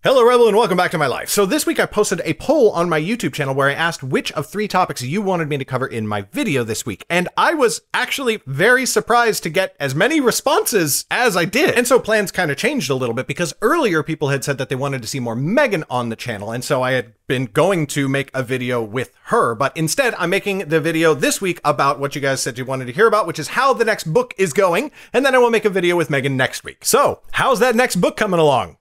Hello Rebel and welcome back to my life. So this week I posted a poll on my YouTube channel where I asked which of 3 topics you wanted me to cover in my video this week. And I was actually very surprised to get as many responses as I did. And so plans kind of changed a little bit because earlier people had said that they wanted to see more Megan on the channel. And so I had been going to make a video with her, but instead I'm making the video this week about what you guys said you wanted to hear about, which is how the next book is going. And then I will make a video with Megan next week. So how's that next book coming along?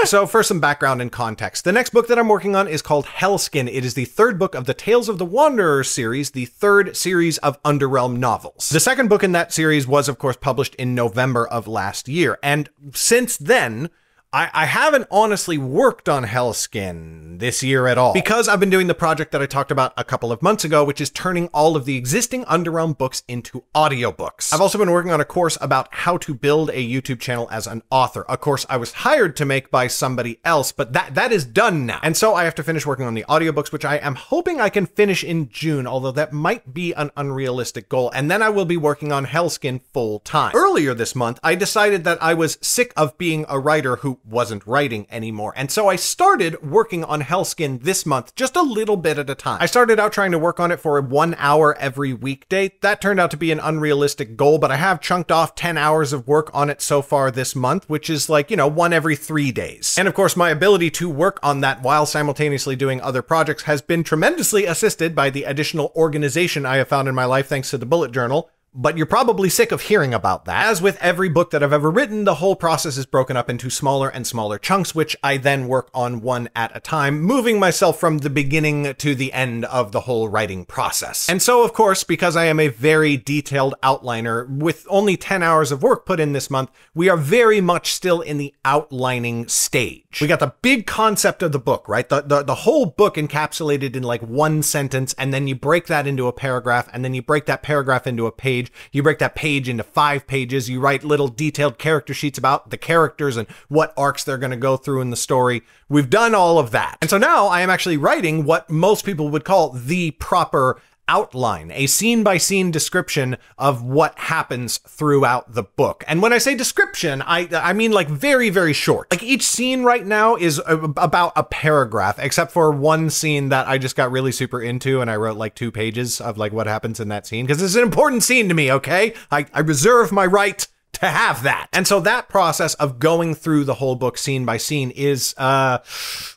So for some background and context, the next book that I'm working on is called Hellskin. It is the 3rd book of the Tales of the Wanderer series, the 3rd series of Underrealm novels. The 2nd book in that series was, of course, published in November of last year. And since then, I haven't honestly worked on Hellskin this year at all, because I've been doing the project that I talked about a couple of months ago, which is turning all of the existing Underrealm books into audiobooks. I've also been working on a course about how to build a YouTube channel as an author, a course I was hired to make by somebody else, but that is done now. And so I have to finish working on the audiobooks, which I am hoping I can finish in June, although that might be an unrealistic goal. And then I will be working on Hellskin full time. Earlier this month, I decided that I was sick of being a writer who wasn't writing anymore. And so I started working on Hellskin this month, just a little bit at a time. I started out trying to work on it for 1 hour every weekday. That turned out to be an unrealistic goal, but I have chunked off 10 hours of work on it so far this month, which is like, 1 every 3 days. And of course, my ability to work on that while simultaneously doing other projects has been tremendously assisted by the additional organization I have found in my life thanks to the bullet journal. But you're probably sick of hearing about that. As with every book that I've ever written, the whole process is broken up into smaller and smaller chunks, which I then work on one at a time, moving myself from the beginning to the end of the whole writing process. And so, of course, because I am a very detailed outliner, with only 10 hours of work put in this month, we are very much still in the outlining stage. We got the big concept of the book, right? The whole book encapsulated in like 1 sentence, and then you break that into a paragraph, and then you break that paragraph into a page. You break that page into 5 pages. You write little detailed character sheets about the characters and what arcs they're going to go through in the story. We've done all of that. And so now I am actually writing what most people would call the proper outline, a scene-by-scene description of what happens throughout the book. And when I say description, I mean like very, very short. Like each scene right now is about a paragraph, except for one scene that I just got really super into and I wrote like 2 pages of like what happens in that scene, because it's an important scene to me, okay? I reserve my right to have that. And so that process of going through the whole book scene by scene is,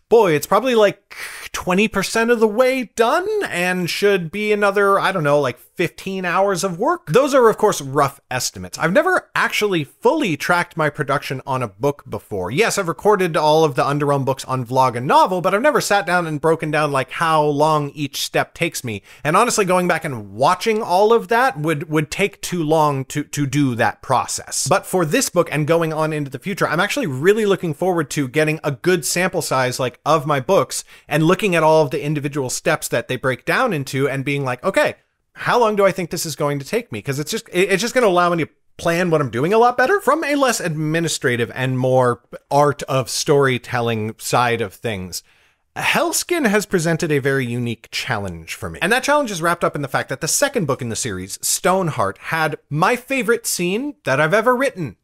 boy, it's probably like 20% of the way done and should be another, I don't know, like 15 hours of work. Those are, of course, rough estimates. I've never actually fully tracked my production on a book before. Yes, I've recorded all of the Underrealm books on Vlog and Novel, but I've never sat down and broken down like how long each step takes me. And honestly, going back and watching all of that would take too long to do that process. But for this book and going on into the future, I'm actually really looking forward to getting a good sample size like of my books and looking at all of the individual steps that they break down into and being like, okay, how long do I think this is going to take me? Because it's just going to allow me to plan what I'm doing a lot better from a less administrative and more art of storytelling side of things. Hellskin has presented a very unique challenge for me. And that challenge is wrapped up in the fact that the 2nd book in the series, Stoneheart, had my favorite scene that I've ever written.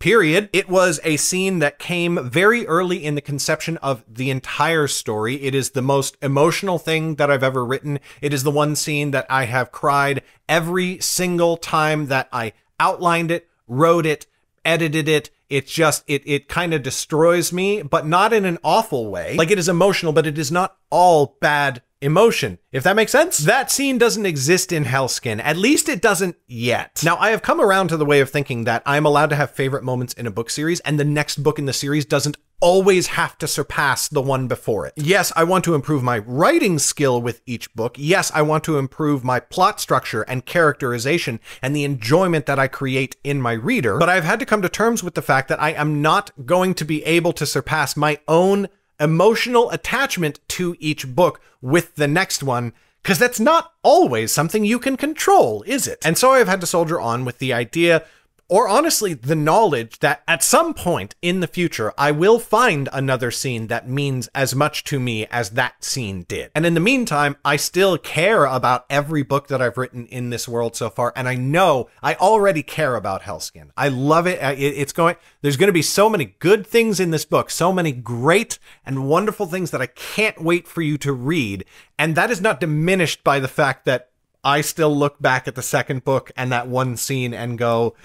Period. It was a scene that came very early in the conception of the entire story. It is the most emotional thing that I've ever written. It is the one scene that I have cried every single time that I outlined it, wrote it, edited it. It's just, it kind of destroys me, but not in an awful way. Like, it is emotional, but it is not all bad emotion, if that makes sense. That scene doesn't exist in Hellskin. At least it doesn't yet. Now, I have come around to the way of thinking that I'm allowed to have favorite moments in a book series, and the next book in the series doesn't always have to surpass the one before it. Yes, I want to improve my writing skill with each book. Yes, I want to improve my plot structure and characterization and the enjoyment that I create in my reader, but I've had to come to terms with the fact that I am not going to be able to surpass my own emotional attachment to each book with the next one, because that's not always something you can control, is it? And so I've had to soldier on with the idea or honestly, the knowledge that at some point in the future, I will find another scene that means as much to me as that scene did. And in the meantime, I still care about every book that I've written in this world so far, and I know I already care about Hellskin. I love it. There's going to be so many good things in this book, so many great and wonderful things that I can't wait for you to read, and that is not diminished by the fact that I still look back at the second book and that one scene and go,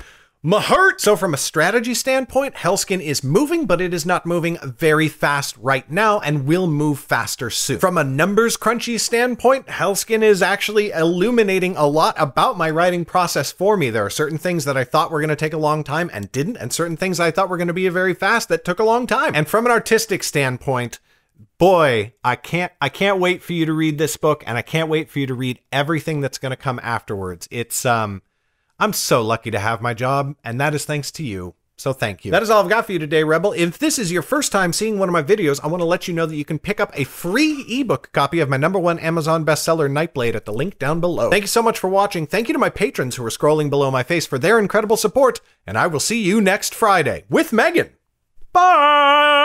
my heart! So from a strategy standpoint, Hellskin is moving, but it is not moving very fast right now and will move faster soon. From a numbers crunchy standpoint, Hellskin is actually illuminating a lot about my writing process for me. There are certain things that I thought were going to take a long time and didn't, and certain things I thought were going to be very fast that took a long time. And from an artistic standpoint, boy, I can't wait for you to read this book, and I can't wait for you to read everything that's going to come afterwards. It's, I'm so lucky to have my job, and that is thanks to you. So thank you. That is all I've got for you today, Rebel. If this is your first time seeing one of my videos, I want to let you know that you can pick up a free ebook copy of my #1 Amazon bestseller, Nightblade, at the link down below. Thank you so much for watching. Thank you to my patrons who are scrolling below my face for their incredible support, and I will see you next Friday with Megan. Bye!